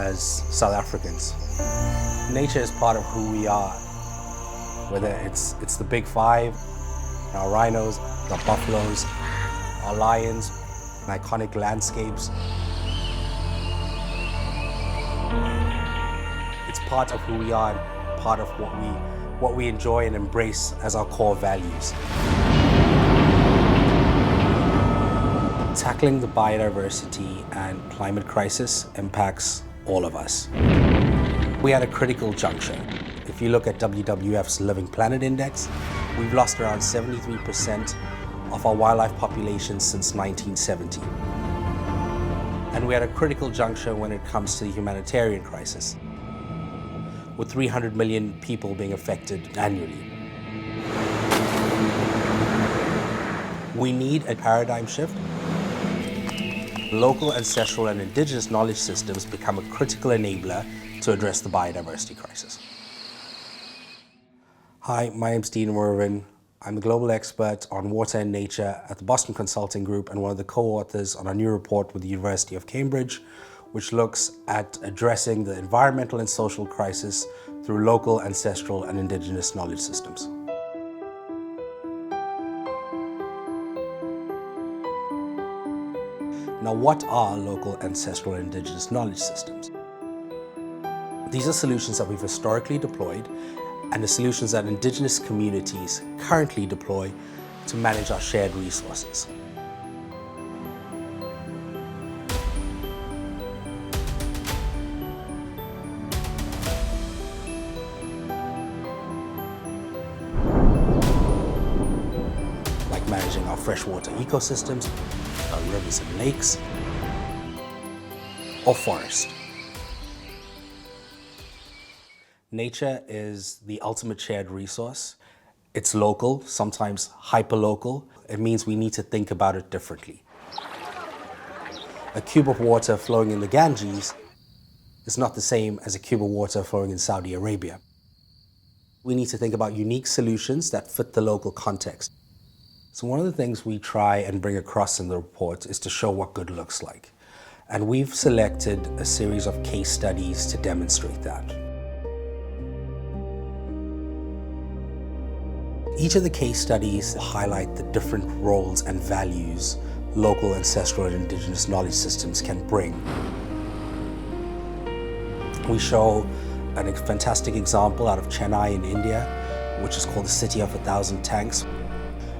as South Africans. Nature is part of who we are, whether it's the big five, our rhinos, our buffaloes, our lions, iconic landscapes. It's part of who we are, and part of what we enjoy and embrace as our core values. Tackling the biodiversity and climate crisis impacts all of us. We are at a critical juncture. If you look at WWF's Living Planet Index, we've lost around 73% of our wildlife population since 1970. And we're at a critical juncture when it comes to the humanitarian crisis, with 300 million people being affected annually. We need a paradigm shift. Local, ancestral, and indigenous knowledge systems become a critical enabler to address the biodiversity crisis. Hi, my name's Muruven. I'm a global expert on water and nature at the Boston Consulting Group and one of the co-authors on a new report with the University of Cambridge, which looks at addressing the environmental and social crisis through local, ancestral, and indigenous knowledge systems. Now, what are local, ancestral, and indigenous knowledge systems? These are solutions that we've historically deployed and the solutions that indigenous communities currently deploy to manage our shared resources. Like managing our freshwater ecosystems, our rivers and lakes, or forest. Nature is the ultimate shared resource. It's local, sometimes hyperlocal. It means we need to think about it differently. A cube of water flowing in the Ganges is not the same as a cube of water flowing in Saudi Arabia. We need to think about unique solutions that fit the local context. So one of the things we try and bring across in the report is to show what good looks like. And we've selected a series of case studies to demonstrate that. Each of the case studies highlight the different roles and values local, ancestral, and indigenous knowledge systems can bring. We show a fantastic example out of Chennai in India, which is called the City of 1,000 Tanks.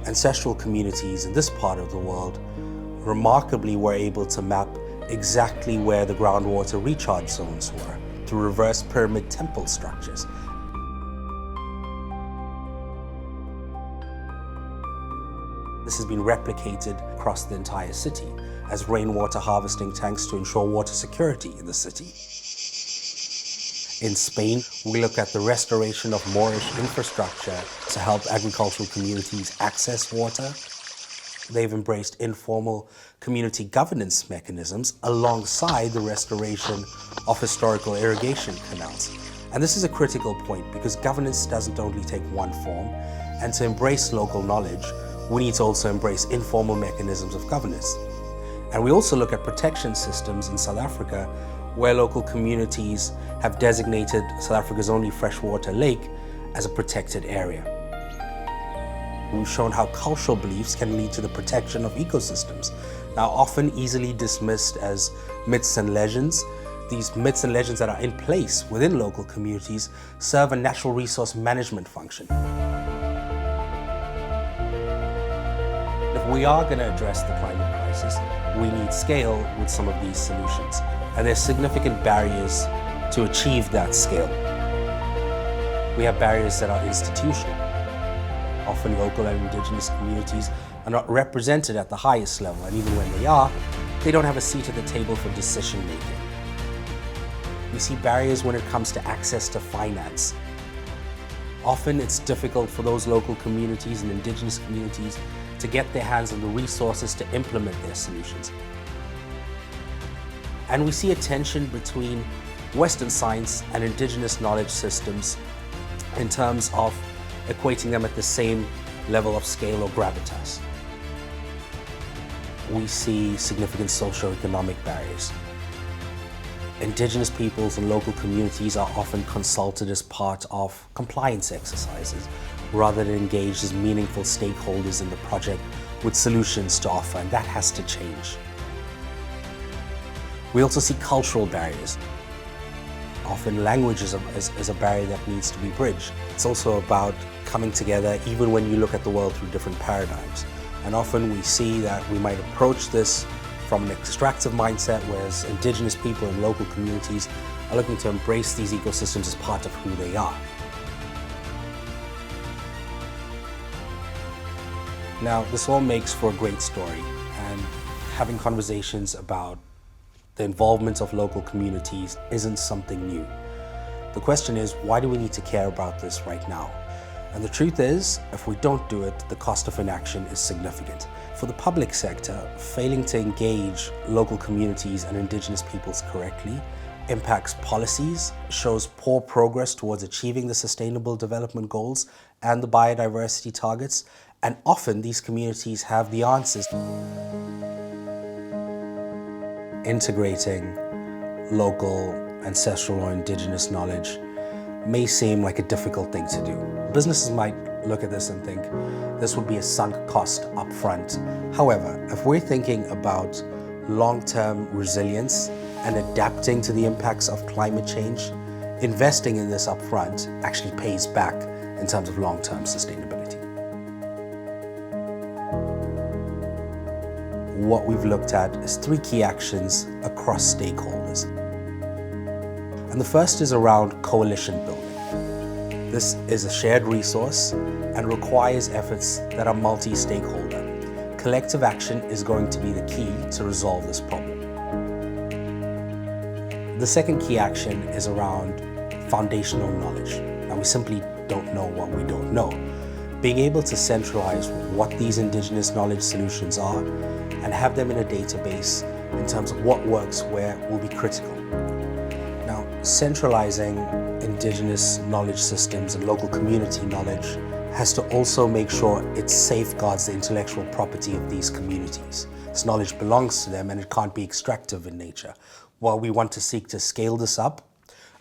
Ancestral communities in this part of the world remarkably were able to map exactly where the groundwater recharge zones were through reverse pyramid temple structures. This has been replicated across the entire city as rainwater harvesting tanks to ensure water security in the city. In Spain, we look at the restoration of Moorish infrastructure to help agricultural communities access water. They've embraced informal community governance mechanisms alongside the restoration of historical irrigation canals. And this is a critical point because governance doesn't only take one form, and to embrace local knowledge, we need to also embrace informal mechanisms of governance. And we also look at protection systems in South Africa where local communities have designated South Africa's only freshwater lake as a protected area. We've shown how cultural beliefs can lead to the protection of ecosystems. Now, often easily dismissed as myths and legends, these myths and legends that are in place within local communities serve a natural resource management function. If we are going to address the climate crisis, we need scale with some of these solutions. And there's significant barriers to achieve that scale. We have barriers that are institutional. Often local and indigenous communities are not represented at the highest level, and even when they are, they don't have a seat at the table for decision making. We see barriers when it comes to access to finance. Often it's difficult for those local communities and indigenous communities to get their hands on the resources to implement their solutions. And we see a tension between Western science and indigenous knowledge systems in terms of equating them at the same level of scale or gravitas. We see significant socioeconomic barriers. Indigenous peoples and local communities are often consulted as part of compliance exercises, rather than engaged as meaningful stakeholders in the project with solutions to offer, and that has to change. We also see cultural barriers. Often language is a barrier that needs to be bridged. It's also about coming together even when you look at the world through different paradigms. And often we see that we might approach this from an extractive mindset, whereas Indigenous people and local communities are looking to embrace these ecosystems as part of who they are. Now, this all makes for a great story, and having conversations about the involvement of local communities isn't something new. The question is, why do we need to care about this right now? And the truth is, if we don't do it, the cost of inaction is significant. For the public sector, failing to engage local communities and Indigenous peoples correctly impacts policies, shows poor progress towards achieving the Sustainable Development Goals and the biodiversity targets, and often these communities have the answers. Integrating local, ancestral or Indigenous knowledge may seem like a difficult thing to do. Businesses might look at this and think this would be a sunk cost up front. However, if we're thinking about long-term resilience and adapting to the impacts of climate change, investing in this up front actually pays back in terms of long-term sustainability. What we've looked at is 3 key actions across stakeholders. And the first is around coalition building. This is a shared resource and requires efforts that are multi-stakeholder. Collective action is going to be the key to resolve this problem. The second key action is around foundational knowledge. Now, we simply don't know what we don't know. Being able to centralize what these Indigenous knowledge solutions are and have them in a database in terms of what works where will be critical. Now, centralizing Indigenous knowledge systems and local community knowledge has to also make sure it safeguards the intellectual property of these communities. This knowledge belongs to them and it can't be extractive in nature. While we want to seek to scale this up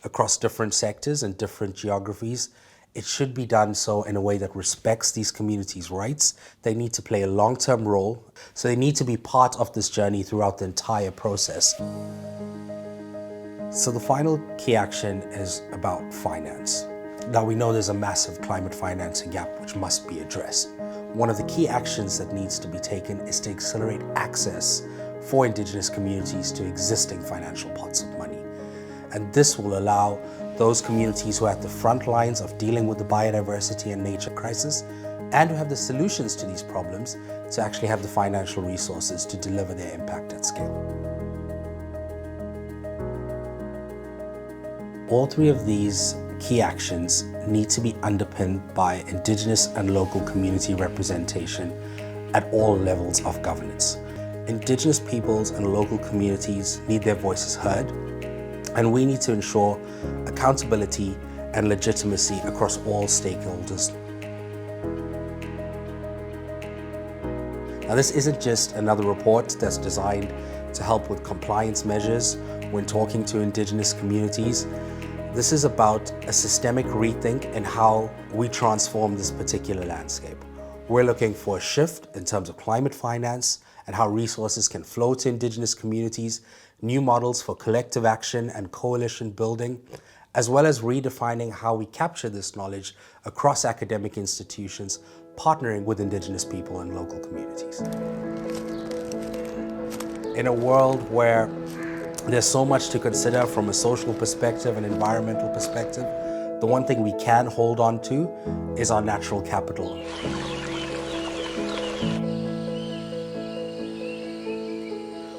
across different sectors and different geographies, it should be done so in a way that respects these communities' rights. They need to play a long-term role, so they need to be part of this journey throughout the entire process. So the final key action is about finance. Now, we know there's a massive climate financing gap which must be addressed. One of the key actions that needs to be taken is to accelerate access for Indigenous communities to existing financial pots of money. And this will allow those communities who are at the front lines of dealing with the biodiversity and nature crisis and who have the solutions to these problems to actually have the financial resources to deliver their impact at scale. All 3 of these key actions need to be underpinned by Indigenous and local community representation at all levels of governance. Indigenous peoples and local communities need their voices heard, and we need to ensure accountability and legitimacy across all stakeholders. Now, this isn't just another report that's designed to help with compliance measures when talking to Indigenous communities. This is about a systemic rethink in how we transform this particular landscape. We're looking for a shift in terms of climate finance and how resources can flow to Indigenous communities, new models for collective action and coalition building, as well as redefining how we capture this knowledge across academic institutions, partnering with Indigenous people and local communities. In a world where there's so much to consider from a social perspective and environmental perspective, the one thing we can hold on to is our natural capital.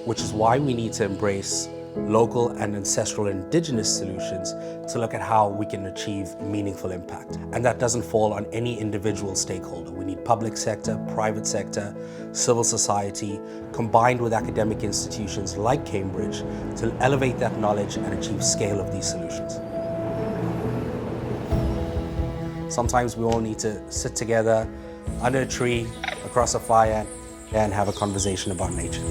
Which is why we need to embrace local and ancestral Indigenous solutions to look at how we can achieve meaningful impact. And that doesn't fall on any individual stakeholder. We need public sector, private sector, civil society, combined with academic institutions like Cambridge to elevate that knowledge and achieve scale of these solutions. Sometimes we all need to sit together under a tree, across a fire, and have a conversation about nature.